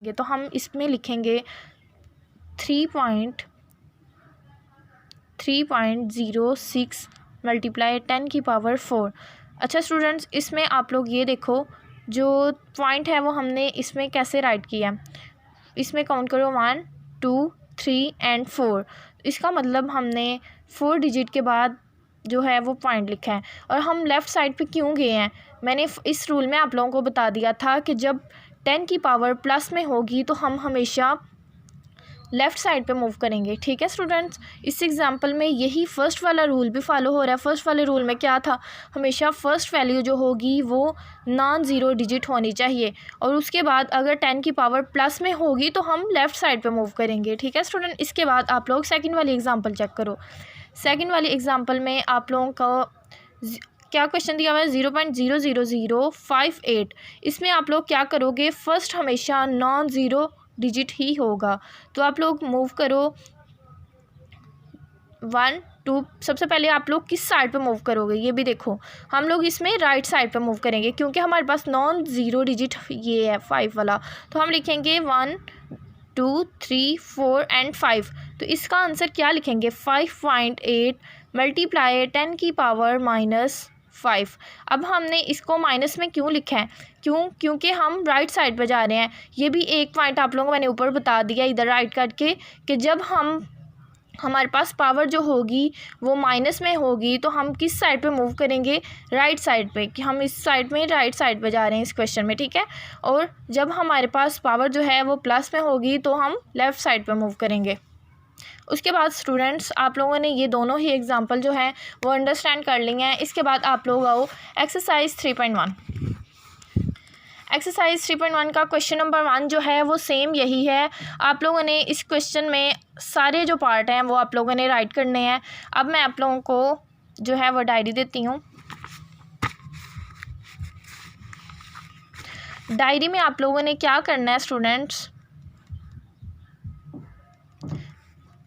तो हम इसमें लिखेंगे 3.06 मल्टीप्लाई 10 की पावर 4। अच्छा स्टूडेंट्स, इसमें आप लोग ये देखो जो पॉइंट है वो हमने इसमें कैसे राइट किया। इसमें काउंट करो 1 2 3 एंड 4। इसका मतलब हमने 4 डिजिट के बाद जो है वो पॉइंट लिखा है। और हम लेफ़्ट साइड पे क्यों गए हैं, मैंने इस रूल में आप लोगों को बता दिया था कि जब 10 की पावर प्लस में होगी तो हम हमेशा लेफ़्ट साइड पे मूव करेंगे। ठीक है स्टूडेंट्स, इस एग्जांपल में यही फर्स्ट वाला रूल भी फॉलो हो रहा है। फर्स्ट वाले रूल में क्या था, हमेशा फ़र्स्ट वैल्यू जो होगी वो नॉन ज़ीरो डिजिट होनी चाहिए और उसके बाद अगर 10 की पावर प्लस में होगी तो हम लेफ़्ट साइड पे मूव करेंगे। ठीक है स्टूडेंट, इसके बाद आप लोग सेकंड वाली एग्जांपल चेक करो। सेकंड वाली एग्जांपल में आप लोगों का क्या क्वेश्चन दिया हुआ है, 0.00058। इसमें आप लोग क्या करोगे, फ़र्स्ट हमेशा नॉन ज़ीरो डिजिट ही होगा। तो आप लोग मूव करो 1 2। सबसे पहले आप लोग किस साइड पे मूव करोगे ये भी देखो। हम लोग इसमें राइट साइड पे मूव करेंगे क्योंकि हमारे पास नॉन ज़ीरो डिजिट ये है 5 वाला। तो हम लिखेंगे 1 2 3 4 एंड 5। तो इसका आंसर क्या लिखेंगे, 5.8 मल्टीप्लाई 10 की पावर -5। अब हमने इसको माइनस में क्यों लिखा है, क्योंकि हम राइट साइड पे जा रहे हैं। ये भी एक पॉइंट आप लोगों को मैंने ऊपर बता दिया इधर राइट करके कि जब हमारे पास पावर जो होगी वो माइनस में होगी तो हम किस साइड पे मूव करेंगे, राइट साइड पे, कि हम इस साइड में राइट साइड पे जा रहे हैं इस क्वेश्चन में। ठीक है, और जब हमारे पास पावर जो है वो प्लस में होगी तो हम लेफ़्ट साइड पे मूव करेंगे। उसके बाद स्टूडेंट्स आप लोगों ने ये दोनों ही एग्जांपल जो हैं वो अंडरस्टैंड कर लिए हैं। इसके बाद आप लोग आओ एक्सरसाइज 3.1। एक्सरसाइज 3.1 का क्वेश्चन नंबर 1 जो है वो सेम यही है। आप लोगों ने इस क्वेश्चन में सारे जो पार्ट हैं वो आप लोगों ने राइट करने हैं। अब मैं आप लोगों को जो है वो डायरी देती हूँ। डायरी में आप लोगों ने क्या करना है स्टूडेंट्स,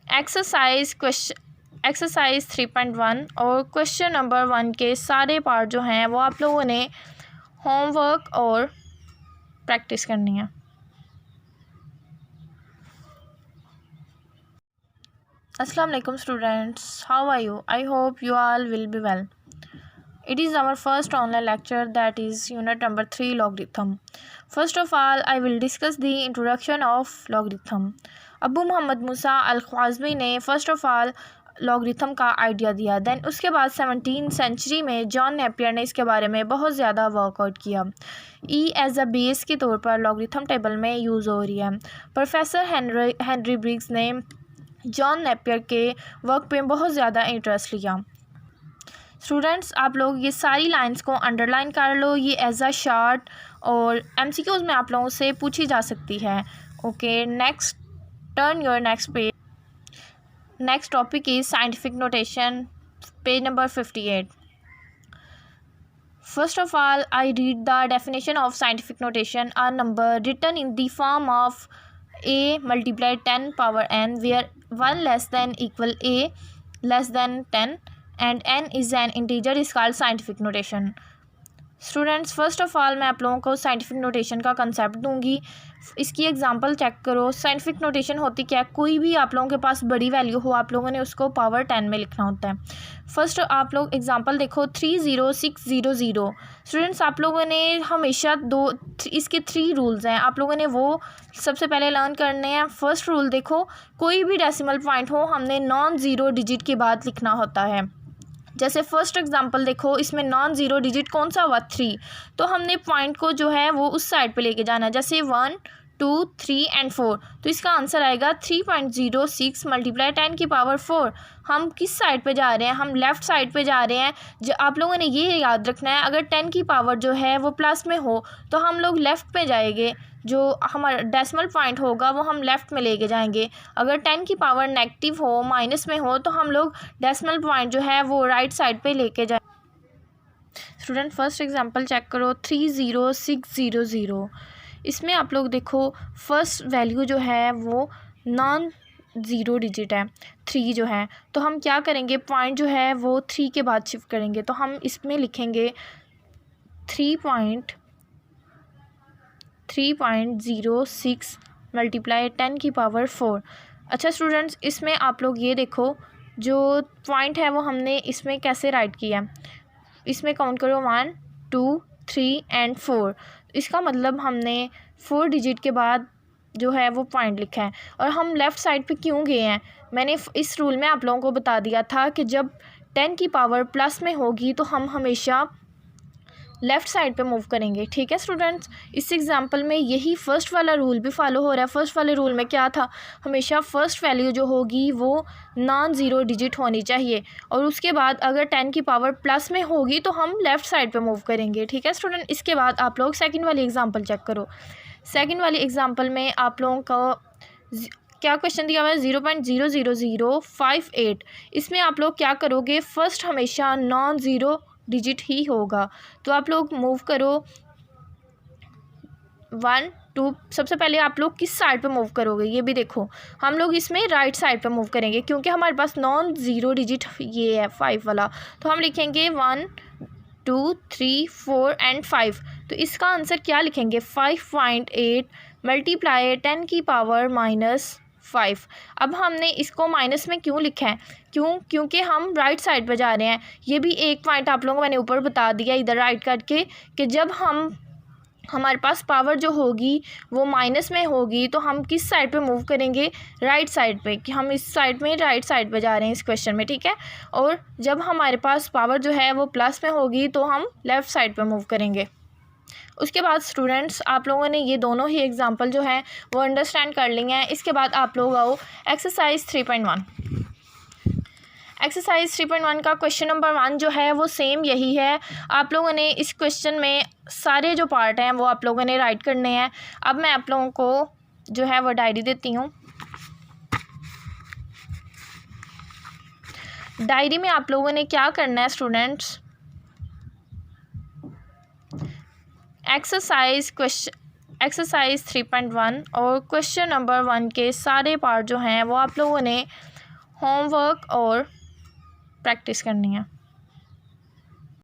एक्सरसाइज 3.1 और क्वेश्चन नंबर 1 के सारे पार्ट जो हैं वो आप लोगों ने होमवर्क और प्रैक्टिस करनी है। अस्सलाम वालेकुम students, how are you? I hope you all will be well. It is our first online lecture, that is unit number 3, logarithm. First of all, I will discuss the introduction of logarithm. Abu Muhammad Musa al-Khwarizmi ने first of all logarithm का idea दिया। Then उसके बाद 17वीं century में John Napier ने इसके बारे में बहुत ज़्यादा वर्कआउट किया। ई एज अ बेस के तौर पर लॉगरिथम टेबल में यूज़ हो रही है। प्रोफेसर हेनरी ब्रिग्स ने जॉन नेपियर के वर्क पे बहुत ज़्यादा इंटरेस्ट लिया। स्टूडेंट्स आप लोग ये सारी लाइंस को अंडरलाइन कर लो, ये एज अ शार्ट और MCQs में आप लोगों से पूछी जा सकती है। Okay, next turn your next page. Next topic is scientific notation, page number 58. First of all, I read the definition of scientific notation: a number written in the form of a multiplied 10 power n, where 1 less than equal a less than 10 and n is an integer is called scientific notation. Students first of all मैं आप लोगों को scientific notation का concept दूंगी। इसकी example check करो। Scientific notation होती क्या है, कोई भी आप लोगों के पास बड़ी वैल्यू हो आप लोगों ने उसको पावर 10 में लिखना होता है। फर्स्ट आप लोग एग्जांपल देखो 30600। स्टूडेंट्स आप लोगों ने हमेशा इसके 3 रूल्स हैं, आप लोगों ने वो सबसे पहले लर्न करने हैं। फर्स्ट रूल देखो, कोई भी डेसिमल पॉइंट हो हमने नॉन ज़ीरो डिजिट के बाद लिखना होता है। जैसे फर्स्ट एग्जांपल देखो, इसमें नॉन ज़ीरो डिजिट कौन सा हुआ, 3, तो हमने पॉइंट को जो है वो उस साइड पे लेके जाना है। जैसे 1 2 3 एंड 4, तो इसका आंसर आएगा 3.06 मल्टीप्लाई 10 की पावर 4। हम किस साइड पे जा रहे हैं, हम लेफ़्ट साइड पे जा रहे हैं। जो आप लोगों ने ये याद रखना है, अगर 10 की पावर जो है वो प्लस में हो तो हम लोग लेफ़्ट पे जाएंगे, जो हमारा डेसिमल पॉइंट होगा वो हम लेफ़्ट में लेके जाएंगे। अगर 10 की पावर नेगेटिव हो, माइनस में हो, तो हम लोग डेसिमल पॉइंट जो है वो राइट साइड पे लेके जाए। स्टूडेंट फर्स्ट एग्जांपल चेक करो 30600। इसमें आप लोग देखो फर्स्ट वैल्यू जो है वो नॉन ज़ीरो डिजिट है, 3 जो है, तो हम क्या करेंगे, पॉइंट जो है वो 3 के बाद शिफ्ट करेंगे। तो हम इसमें लिखेंगे 3.3 3.06 मल्टीप्लाई 10 की पावर 4। अच्छा स्टूडेंट्स, इसमें आप लोग ये देखो जो पॉइंट है वो हमने इसमें कैसे राइट किया है। इसमें काउंट करो 1 2 3 एंड 4। इसका मतलब हमने 4 डिजिट के बाद जो है वो पॉइंट लिखा है। और हम लेफ़्ट साइड पे क्यों गए हैं, मैंने इस रूल में आप लोगों को बता दिया था कि जब 10 की पावर प्लस में होगी तो हम हमेशा लेफ़्ट साइड पे मूव करेंगे। ठीक है स्टूडेंट्स, इस एग्जांपल में यही फर्स्ट वाला रूल भी फॉलो हो रहा है। फर्स्ट वाले रूल में क्या था, हमेशा फ़र्स्ट वैल्यू जो होगी वो नॉन ज़ीरो डिजिट होनी चाहिए और उसके बाद अगर 10 की पावर प्लस में होगी तो हम लेफ़्ट साइड पे मूव करेंगे। ठीक है स्टूडेंट, इसके बाद आप लोग सेकंड वाली एग्जांपल चेक करो। सेकंड वाली एग्जांपल में आप लोगों का क्या क्वेश्चन दिया हुआ है 0.00058। इसमें आप लोग क्या करोगे, फर्स्ट हमेशा नॉन ज़ीरो डिजिट ही होगा। तो आप लोग मूव करो 1 2। सबसे पहले आप लोग किस साइड पे मूव करोगे ये भी देखो, हम लोग इसमें राइट साइड पे मूव करेंगे क्योंकि हमारे पास नॉन ज़ीरो डिजिट ये है 5 वाला। तो हम लिखेंगे 1 2 3 4 एंड 5। तो इसका आंसर क्या लिखेंगे 5.8 मल्टीप्लाई 10 की पावर -5। अब हमने इसको माइनस में क्यों लिखा है, क्योंकि हम राइट साइड पर जा रहे हैं। ये भी एक पॉइंट आप लोगों को मैंने ऊपर बता दिया इधर राइट करके कि जब हमारे पास पावर जो होगी वो माइनस में होगी तो हम किस साइड पे मूव करेंगे, राइट साइड पे, कि हम इस साइड में राइट साइड पे जा रहे हैं इस क्वेश्चन में। ठीक है, और जब हमारे पास पावर जो है वो प्लस में होगी तो हम लेफ़्ट साइड पे मूव करेंगे। उसके बाद स्टूडेंट्स आप लोगों ने ये दोनों ही एग्जांपल जो हैं वो अंडरस्टैंड कर लिए हैं। इसके बाद आप लोग आओ एक्सरसाइज 3.1। एक्सरसाइज 3.1 का क्वेश्चन नंबर 1 जो है वो सेम यही है। आप लोगों ने इस क्वेश्चन में सारे जो पार्ट हैं वो आप लोगों ने राइट करने हैं। अब मैं आप लोगों को जो है वो डायरी देती हूँ। डायरी में आप लोगों ने क्या करना है स्टूडेंट्स, एक्सरसाइज 3.1 और क्वेश्चन नंबर 1 के सारे पार्ट जो हैं वो आप लोगों ने होमवर्क और प्रैक्टिस करनी है।